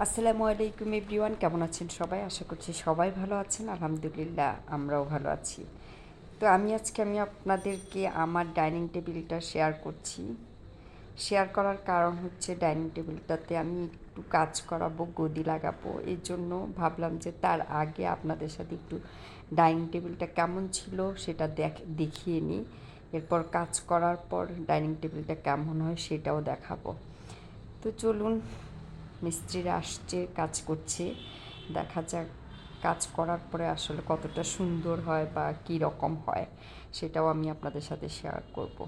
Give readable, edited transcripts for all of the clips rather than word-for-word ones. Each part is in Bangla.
আসসালামু আলাইকুম এভরিওয়ান, কেমন আছেন সবাই? আশা করছি সবাই ভালো আছেন। আলহামদুলিল্লাহ আমরাও ভালো আছি। তো আমি আপনাদেরকে আমার ডাইনিং টেবিলটা শেয়ার করছি। শেয়ার করার কারণ হচ্ছে ডাইনিং টেবিলটাতে আমি একটু কাজ করাবো, গদি লাগাবো। এই জন্য ভাবলাম যে তার আগে আপনাদের সাথে একটু ডাইনিং টেবিলটা কেমন ছিল সেটা দেখিয়ে নিই। এরপর কাজ করার পর ডাইনিং টেবিলটা কেমন হয় সেটাও দেখাবো। তো চলুন, মিস্ত্রিরা আসছে, কাজ করছে, দেখা যাক কাজ করার পরে আসলে কতটা সুন্দর হয় বা কী রকম হয় সেটাও আমি আপনাদের সাথে শেয়ার করব।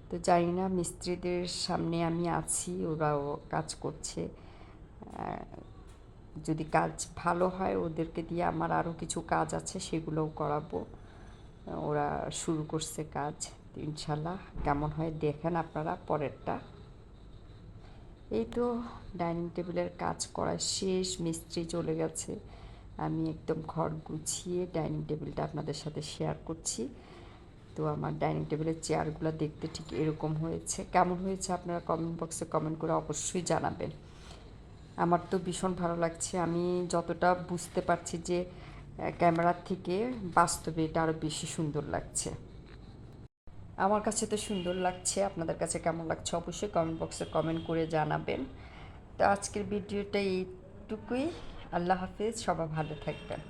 তো জানি না, মিস্ত্রিদের সামনে আমি আছি, ওরাও কাজ করছে। যদি কাজ ভালো হয় ওদেরকে দিয়ে আমার আরও কিছু কাজ আছে, সেগুলোও করাবো। ওরা শুরু করছে কাজ, ইনশাল্লাহ কেমন হয় দেখেন আপনারা পরেরটা। এই তো ডাইনিং টেবিলের কাজ করা শেষ, মিস্ত্রি চলে গেছে। আমি একদম ঘর গুছিয়ে ডাইনিং টেবিলটা আপনাদের সাথে শেয়ার করছি। তো আমার ডাইনিং টেবিলের চেয়ারগুলো দেখতে ঠিক এরকম হয়েছে। কেমন হয়েছে আপনারা কমেন্ট বক্সে কমেন্ট করে অবশ্যই জানাবেন। আমার তো ভীষণ ভালো লাগছে। আমি যতটা বুঝতে পারছি যে ক্যামেরার থেকে বাস্তবে এটা আরও বেশি সুন্দর লাগছে। আমার কাছে তো সুন্দর লাগছে, আপনাদের কাছে কেমন লাগছে অবশ্যই কমেন্ট বক্সে কমেন্ট করে জানাবেন। তো আজকের ভিডিওটা এইটুকুই। আল্লাহ হাফেজ, সবাই ভালো থাকবেন।